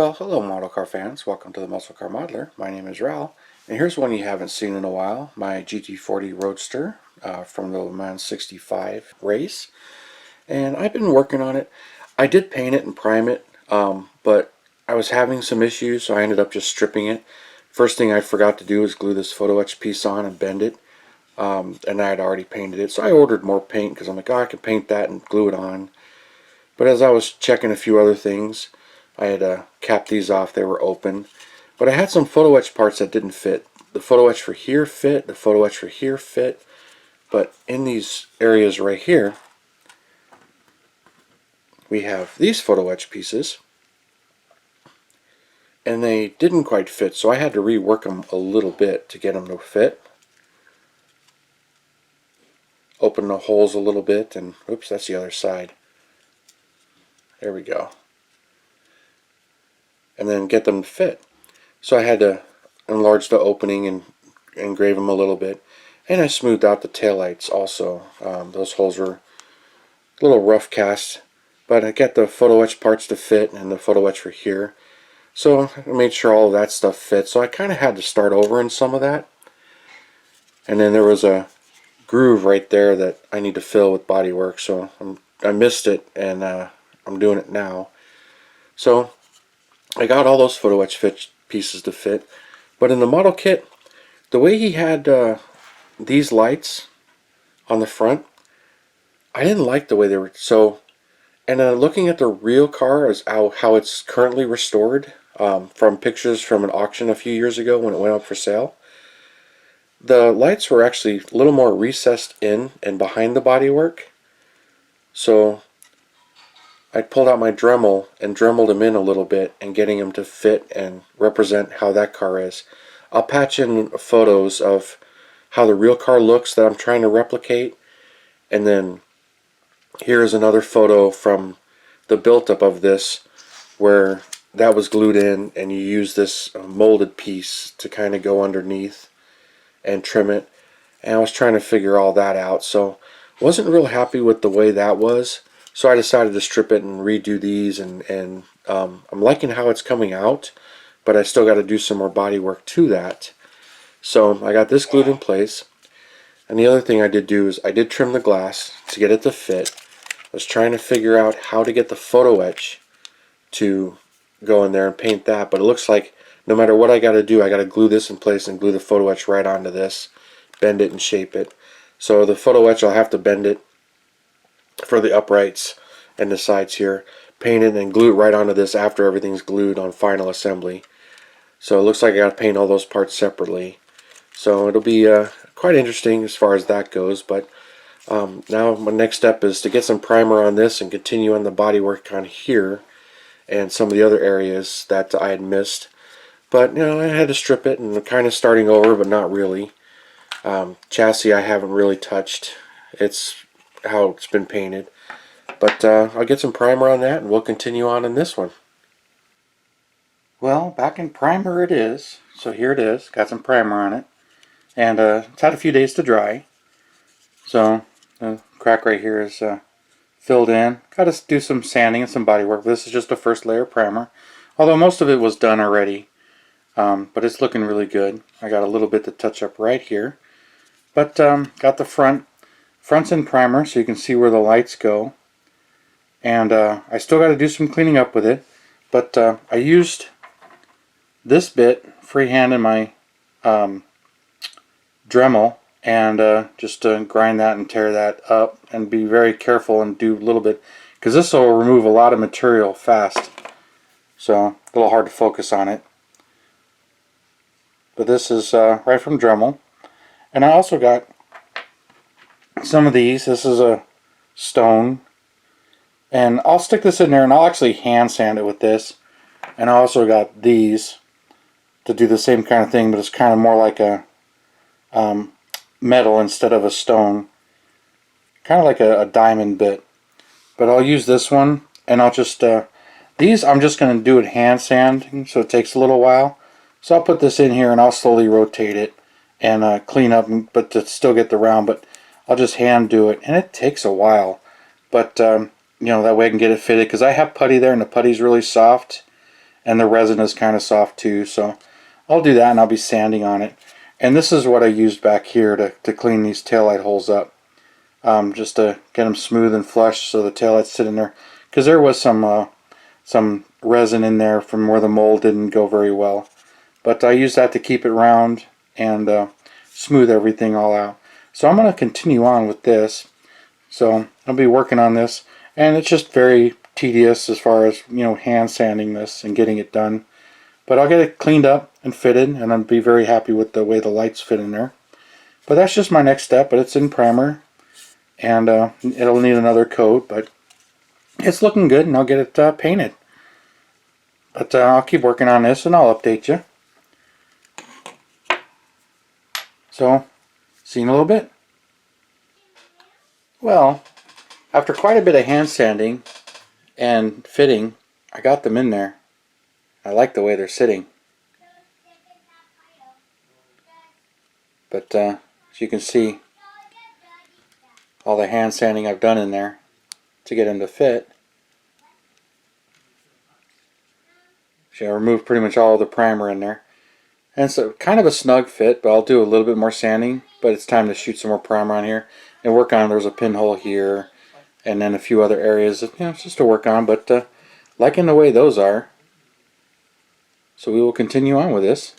Well, hello model car fans. Welcome to the Muscle Car Modeler. My name is Ral, and here's one you haven't seen in a while, my GT40 Roadster from the Le Mans 65 race. And I've been working on it. I did paint it and prime it, but I was having some issues, so I ended up just stripping it. First thing I forgot to do was glue this photo etch piece on and bend it, and I had already painted it. So I ordered more paint because I'm like, oh, I can paint that and glue it on. But as I was checking a few other things, I had capped these off. They were open. But I had some photo etch parts that didn't fit. The photo etch for here fit. The photo etch for here fit. But in these areas right here, we have these photo etch pieces. And they didn't quite fit. So I had to rework them a little bit to get them to fit. Open the holes a little bit. And oops, that's the other side. There we go. And then get them to fit. So I had to enlarge the opening and engrave them a little bit. And I smoothed out the taillights also. Those holes were a little rough cast, but I got the photo etch parts to fit and the photo etch for here. So I made sure all of that stuff fit. So I kind of had to start over in some of that. And then there was a groove right there that I need to fill with bodywork. So I missed it, and I'm doing it now. So I got all those photo etch pieces to fit, but in the model kit, the way he had these lights on the front, I didn't like the way they were. So, and looking at the real car as how it's currently restored from pictures from an auction a few years ago when it went up for sale, the lights were actually a little more recessed in and behind the bodywork. So I pulled out my Dremel and dremeled them in a little bit and getting them to fit and represent how that car is. I'll patch in photos of how the real car looks that I'm trying to replicate, and then here's another photo from the built-up of this where that was glued in and you use this molded piece to kind of go underneath and trim it, and I was trying to figure all that out, so wasn't real happy with the way that was. So I decided to strip it and redo these, and I'm liking how it's coming out, but I still got to do some more body work to that. So I got this glued in place, and the other thing I did do is I did trim the glass to get it to fit. I was trying to figure out how to get the photo etch to go in there and paint that, but it looks like no matter what I got to do, I got to glue this in place and glue the photo etch right onto this, bend it and shape it. So the photo etch, I'll have to bend it for the uprights and the sides here, paint it and glue it right onto this after everything's glued on final assembly. So it looks like I got to paint all those parts separately. So it'll be quite interesting as far as that goes. But now my next step is to get some primer on this and continue on the bodywork on here and some of the other areas that I had missed. But you know, I had to strip it and I'm kind of starting over, but not really. Chassis I haven't really touched. It's how it's been painted, but I'll get some primer on that and we'll continue on in this one. Well, back in primer it is. So here it is, got some primer on it, and it's had a few days to dry. So the crack right here is filled in. Got to do some sanding and some body work, but this is just the first layer of primer, although most of it was done already. But it's looking really good. I got a little bit to touch up right here, but got the front's in primer so you can see where the lights go, and I still got to do some cleaning up with it, but I used this bit freehand in my Dremel and just grind that and tear that up and be very careful and do a little bit, because this will remove a lot of material fast, so a little hard to focus on it. But this is right from Dremel. And I also got some of these. This is a stone, and I'll stick this in there and I'll actually hand sand it with this. And I also got these to do the same kind of thing, but it's kind of more like a metal instead of a stone, kind of like a diamond bit. But I'll use this one, and I'll just these I'm just going to do it hand sanding, so it takes a little while. So I'll put this in here and I'll slowly rotate it and clean up, but to still get the round. But I'll just hand do it, and it takes a while. But you know, that way I can get it fitted, because I have putty there and the putty's really soft, and the resin is kind of soft too. So I'll do that, and I'll be sanding on it. And this is what I used back here to clean these taillight holes up, just to get them smooth and flush so the taillights sit in there, because there was some resin in there from where the mold didn't go very well. But I use that to keep it round and smooth everything all out. So I'm going to continue on with this. So I'll be working on this, and it's just very tedious as far as, you know, hand sanding this and getting it done. But I'll get it cleaned up and fitted, and I'll be very happy with the way the lights fit in there. But that's just my next step, but it's in primer, and it'll need another coat, but it's looking good, and I'll get it painted. But I'll keep working on this, and I'll update you. So, see you in a little bit. Well, after quite a bit of hand sanding and fitting, I got them in there. I like the way they're sitting. But as you can see, all the hand sanding I've done in there to get them to fit. So I removed pretty much all of the primer in there. And so kind of a snug fit, but I'll do a little bit more sanding. But it's time to shoot some more primer on here and work on. There's a pinhole here, and then a few other areas, you know, just to work on. But liking the way those are. So we will continue on with this.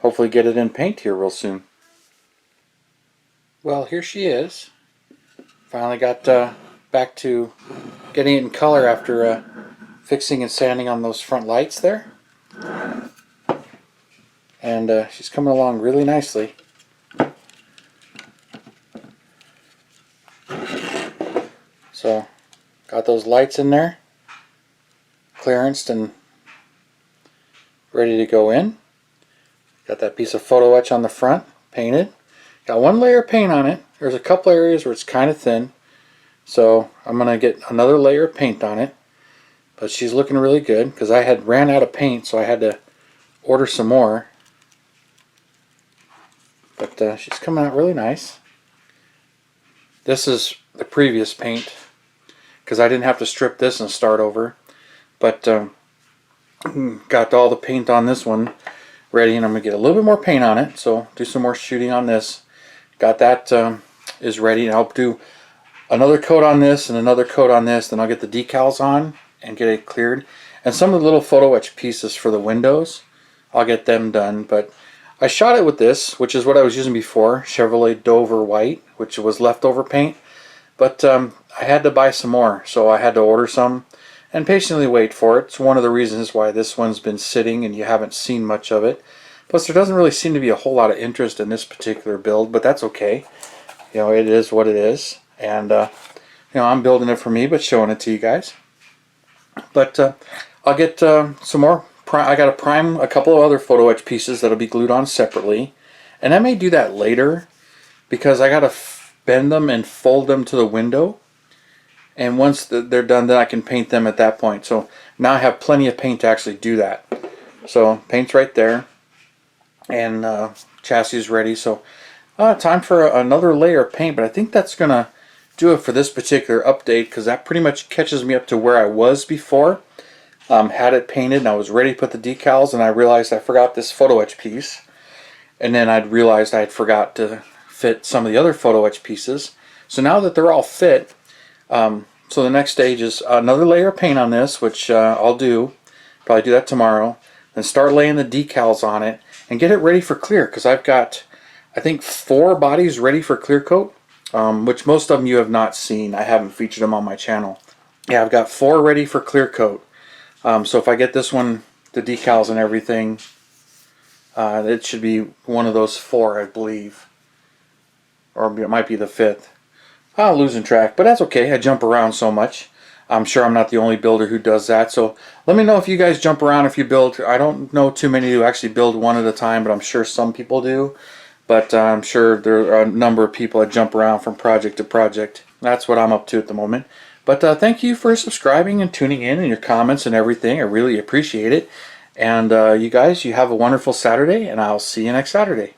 Hopefully get it in paint here real soon. Well, here she is. Finally got back to getting it in color after fixing and sanding on those front lights there. And she's coming along really nicely. So, got those lights in there, clearanced and ready to go in. Got that piece of photo etch on the front, painted. Got one layer of paint on it. There's a couple areas where it's kind of thin, so I'm going to get another layer of paint on it. But she's looking really good, because I had ran out of paint, so I had to order some more. But she's coming out really nice. This is the previous paint, because I didn't have to strip this and start over. But got all the paint on this one ready, and I'm going to get a little bit more paint on it, so do some more shooting on this. Got that is ready, and I'll do another coat on this and another coat on this, then I'll get the decals on and get it cleared. And some of the little photo etch pieces for the windows, I'll get them done. But I shot it with this, which is what I was using before, Chevrolet Dover White, which was leftover paint. But I had to buy some more, so I had to order some and patiently wait for it. It's one of the reasons why this one's been sitting and you haven't seen much of it. Plus, there doesn't really seem to be a whole lot of interest in this particular build, but that's okay. You know, it is what it is. And, you know, I'm building it for me, but showing it to you guys. But I'll get some more. I got to prime a couple of other photo etch pieces that'll be glued on separately. And I may do that later, because I got to bend them and fold them to the window. And once they're done, then I can paint them at that point. So now I have plenty of paint to actually do that. So paint's right there, and chassis is ready. So time for another layer of paint, but I think that's gonna do it for this particular update, because that pretty much catches me up to where I was before. Had it painted and I was ready to put the decals, and I realized I forgot this photo etch piece, and then I'd realized I had forgot to fit some of the other photo etch pieces. So now that they're all fit, so the next stage is another layer of paint on this, which I'll do, probably do that tomorrow. Then start laying the decals on it and get it ready for clear, because I've got, I think, 4 bodies ready for clear coat, which most of them you have not seen. I haven't featured them on my channel. Yeah, I've got 4 ready for clear coat. So if I get this one, the decals and everything, it should be one of those 4, I believe. Or it might be the 5th. I'm losing track, but that's okay. I jump around so much. I'm sure I'm not the only builder who does that. So let me know if you guys jump around, if you build. I don't know too many who actually build one at a time, but I'm sure some people do. But I'm sure there are a number of people that jump around from project to project. That's what I'm up to at the moment. But thank you for subscribing and tuning in, and your comments and everything. I really appreciate it. And you guys, you have a wonderful Saturday, and I'll see you next Saturday.